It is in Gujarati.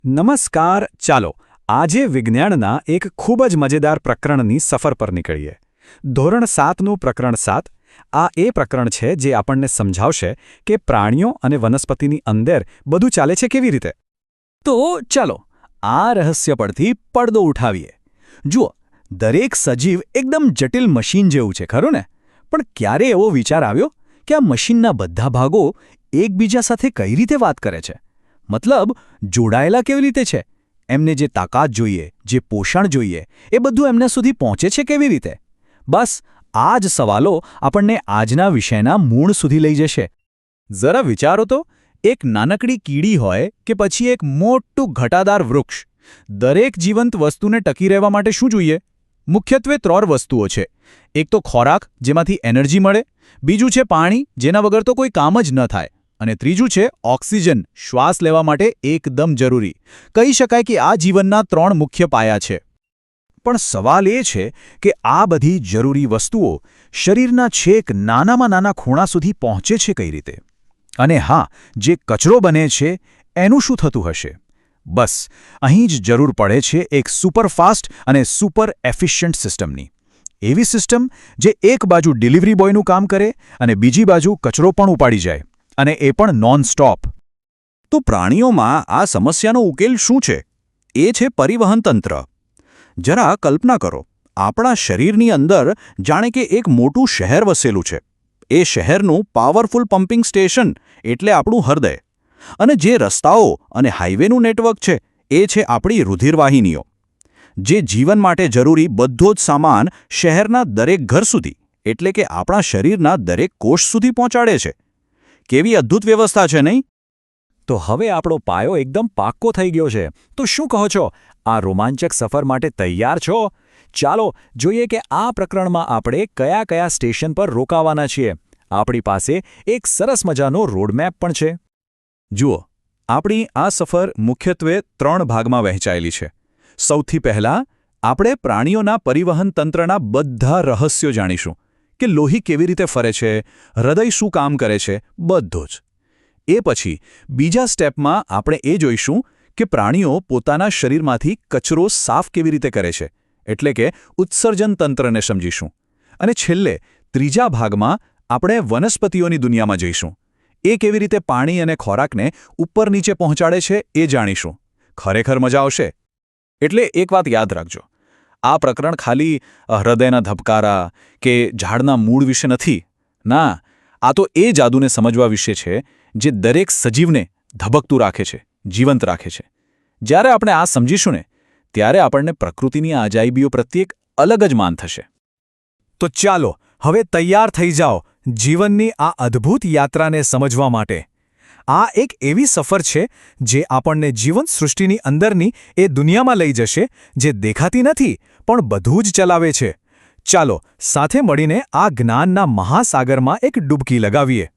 નમસ્કાર. ચાલો આજે વિજ્ઞાનના એક ખૂબ જ મજેદાર પ્રકરણની સફર પર નીકળીએ. ધોરણ 7નું પ્રકરણ 7. આ એ પ્રકરણ છે જે આપણને સમજાવશે કે પ્રાણીઓ અને વનસ્પતિની અંદર બધું ચાલે છે કેવી રીતે. તો ચાલો આ રહસ્ય પરથી પડદો ઉઠાવીએ. જુઓ, દરેક સજીવ એકદમ જટિલ મશીન જેવું છે, ખરું ને? પણ ક્યારે એવો વિચાર આવ્યો કે આ મશીનના બધા ભાગો એકબીજા સાથે કઈ રીતે વાત કરે છે? મતલબ જોડાયેલા કેવી રીતે છે? એમને જે તાકાત જોઈએ, જે પોષણ જોઈએ, એ બધું એમના સુધી પહોંચે છે કેવી રીતે? બસ આ જ સવાલો આપણને આજના વિષયના મૂળ સુધી લઈ જશે. જરા વિચારો તો, એક નાનકડી કીડી હોય કે પછી એક મોટું ઘટાદાર વૃક્ષ, દરેક જીવંત વસ્તુને ટકી રહેવા માટે શું જોઈએ? મુખ્યત્વે 3 વસ્તુઓ છે. એક તો ખોરાક, જેમાંથી એનર્જી મળે. બીજું છે પાણી, જેના વગર તો કોઈ કામ જ ન થાય. અને ત્રીજું છે ઓક્સિજન, શ્વાસ લેવા માટે એકદમ જરૂરી. કહી શકાય કે આ જીવનના 3 મુખ્ય પાયા છે. પણ સવાલ એ છે કે આ બધી જરૂરી વસ્તુઓ શરીરના છેક નાનામાં નાના ખૂણા સુધી પહોંચે છે કઈ રીતે? અને હા, જે કચરો બને છે એનું શું થતું હશે? બસ અહીં જ જરૂર પડે છે એક સુપરફાસ્ટ અને સુપર એફિશિયન્ટ સિસ્ટમની. એવી સિસ્ટમ જે એક બાજુ ડિલિવરી બોયનું કામ કરે અને બીજી બાજુ કચરો પણ ઉપાડી જાય, અને એ પણ નોન સ્ટોપ. તો પ્રાણીઓમાં આ સમસ્યાનો ઉકેલ શું છે? એ છે પરિવહન તંત્ર. જરા કલ્પના કરો, આપણા શરીરની અંદર જાણે કે એક મોટું શહેર વસેલું છે. એ શહેરનું પાવરફુલ પમ્પિંગ સ્ટેશન એટલે આપણું હૃદય. અને જે રસ્તાઓ અને હાઈવેનું નેટવર્ક છે એ છે આપણી રુધિરવાહિનીઓ, જે જીવન માટે જરૂરી બધો જ સામાન શહેરના દરેક ઘર સુધી એટલે કે આપણા શરીરના દરેક કોષ સુધી પહોંચાડે છે. કેવી અદ્ભુત વ્યવસ્થા છે, નહીં? તો હવે આપણો પાયો એકદમ પાક્કો થઈ ગયો છે. તો શું કહો છો, આ રોમાંચક સફર માટે તૈયાર છો? ચાલો જોઈએ કે આ પ્રકરણમાં આપણે કયા કયા સ્ટેશન પર રોકાવાના છીએ. આપણી પાસે એક સરસ મજાનો રોડમેપ પણ છે. જુઓ, આપણી આ સફર મુખ્યત્વે 3 ભાગમાં વહેંચાયેલી છે. સૌથી પહેલાં આપણે પ્રાણીઓના પરિવહન તંત્રના બધા રહસ્યો જાણીશું, કે લોહી કેવી રીતે ફરે છે, હૃદય શું કામ કરે છે, બધું જ. એ પછી બીજા સ્ટેપમાં આપણે એ જોઈશું કે પ્રાણીઓ પોતાના શરીરમાંથી કચરો સાફ કેવી રીતે કરે છે, એટલે કે ઉત્સર્જન તંત્રને સમજીશું. અને છેલ્લે ત્રીજા ભાગમાં આપણે વનસ્પતિઓની દુનિયામાં જઈશું. એ કેવી રીતે પાણી અને ખોરાકને ઉપર નીચે પહોંચાડે છે એ જાણીશું. ખરેખર મજા આવશે. એટલે એક વાત યાદ રાખજો, આ પ્રકરણ ખાલી હૃદયના ધબકારા કે ઝાડના મૂળ વિશે નથી. ના, આ તો એ જાદુને સમજવા વિશે છે જે દરેક સજીવને ધબકતું રાખે છે, જીવંત રાખે છે. જ્યારે આપણે આ સમજીશું ને, ત્યારે આપણને પ્રકૃતિની આ અજાયબીઓ પ્રત્યે એક અલગ જ માન થશે. તો ચાલો હવે તૈયાર થઈ જાઓ જીવનની આ અદ્ભુત યાત્રાને સમજવા માટે. આ એક એવી સફર છે જે આપણને જીવંત સૃષ્ટિની અંદરની એ દુનિયામાં લઈ જશે જે દેખાતી નથી પણ બધું જ ચલાવે છે. ચાલો સાથે મળીને આ જ્ઞાનના મહાસાગરમાં એક ડૂબકી લગાવીએ.